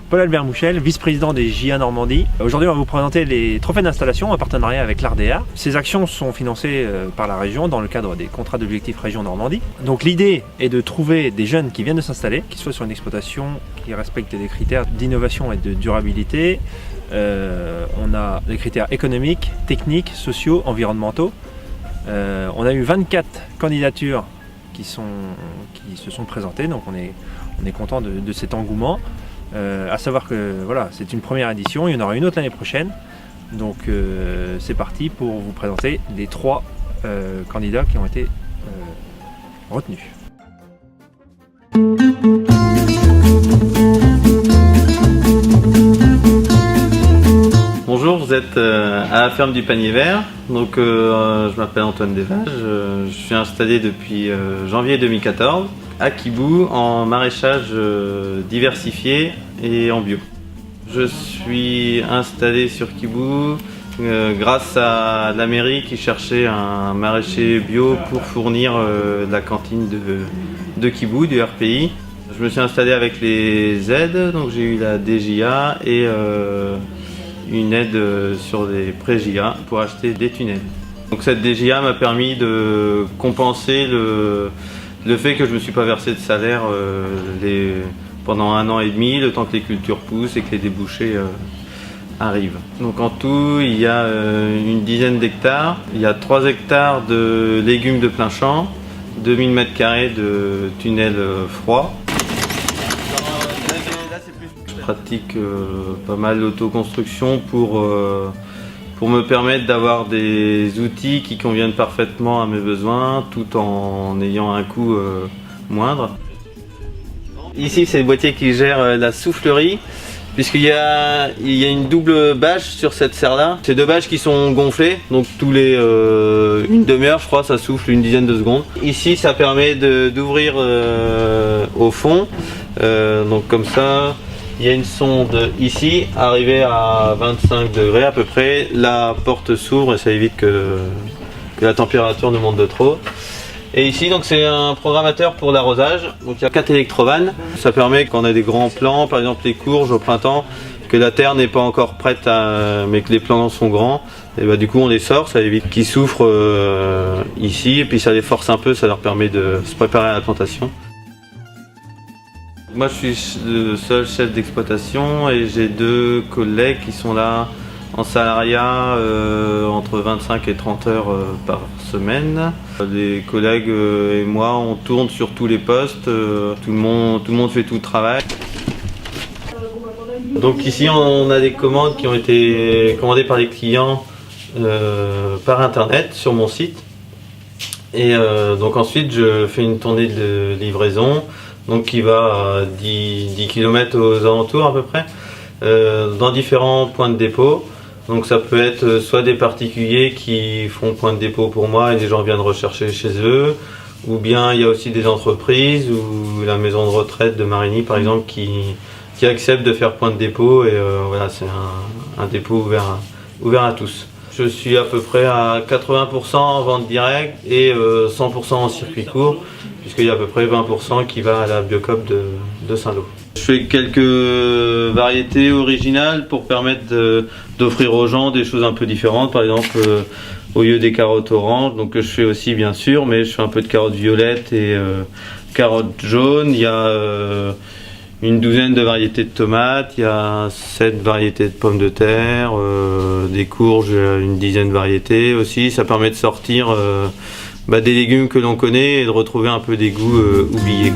Paul-Albert Mouchel, vice-président des JA Normandie. Aujourd'hui, on va vous présenter les trophées d'installation en partenariat avec l'ARDEA. Ces actions sont financées par la région dans le cadre des contrats d'objectifs région Normandie. Donc l'idée est de trouver des jeunes qui viennent de s'installer, qui soient sur une exploitation qui respecte des critères d'innovation et de durabilité. On a des critères économiques, techniques, sociaux, environnementaux. On a eu 24 candidatures qui se sont présentées, donc on est content de cet engouement. À savoir que voilà, c'est une première édition, il y en aura une autre l'année prochaine. Donc c'est parti pour vous présenter les 3 candidats qui ont été retenus. Bonjour, vous êtes à la ferme du Panier Vert. Donc je m'appelle Antoine Desvages, je suis installé depuis janvier 2014 à Quibou en maraîchage diversifié et en bio. Je suis installé sur Quibou grâce à la mairie qui cherchait un maraîcher bio pour fournir la cantine de Quibou, du RPI. Je me suis installé avec les aides, donc j'ai eu la DJA et une aide sur des pré-JA pour acheter des tunnels. Donc cette DJA m'a permis de compenser le fait que je ne me suis pas versé de salaire pendant 1 an et demi, le temps que les cultures poussent et que les débouchés arrivent. Donc en tout, il y a une dizaine d'hectares. Il y a 3 hectares de légumes de plein champ, 2000 m² de tunnels froids. Je pratique pas mal l'autoconstruction pour me permettre d'avoir des outils qui conviennent parfaitement à mes besoins tout en ayant un coût moindre. Ici, c'est le boîtier qui gère la soufflerie, puisqu'il y a une double bâche sur cette serre-là. C'est 2 bâches qui sont gonflées, donc tous les une demi-heure, je crois, ça souffle une dizaine de secondes. Ici, ça permet d'ouvrir au fond, donc comme ça. Il y a une sonde ici, arrivée à 25 degrés à peu près. La porte s'ouvre et ça évite que la température ne monte de trop. Et ici, donc c'est un programmateur pour l'arrosage. Donc il y a 4 électrovannes. Ça permet quand on a des grands plants, par exemple les courges au printemps, que la terre n'est pas encore prête, mais que les plants sont grands. Et bah, du coup on les sort, ça évite qu'ils souffrent ici. Et puis ça les force un peu, ça leur permet de se préparer à la plantation. Moi je suis le seul chef d'exploitation et j'ai 2 collègues qui sont là en salariat entre 25 et 30 heures par semaine. Les collègues et moi on tourne sur tous les postes, tout le monde fait tout le travail. Donc ici on a des commandes qui ont été commandées par les clients par internet sur mon site. Et donc ensuite je fais une tournée de livraison. Donc qui va à 10 km aux alentours à peu près, dans différents points de dépôt. Donc ça peut être soit des particuliers qui font point de dépôt pour moi et les gens viennent rechercher chez eux, ou bien il y a aussi des entreprises ou la maison de retraite de Marigny par exemple qui accepte de faire point de dépôt et voilà, c'est un dépôt ouvert à tous. Je suis à peu près à 80% en vente directe et 100% en circuit court, puisqu'il y a à peu près 20% qui va à la Biocoop de Saint-Lô. Je fais quelques variétés originales pour permettre d'offrir aux gens des choses un peu différentes. Par exemple, au lieu des carottes oranges, donc que je fais aussi bien sûr, mais je fais un peu de carottes violettes et carottes jaunes. Il y a une douzaine de variétés de tomates, il y a 7 variétés de pommes de terre, des courges, une dizaine de variétés aussi. Ça permet de sortir des légumes que l'on connaît et de retrouver un peu des goûts oubliés.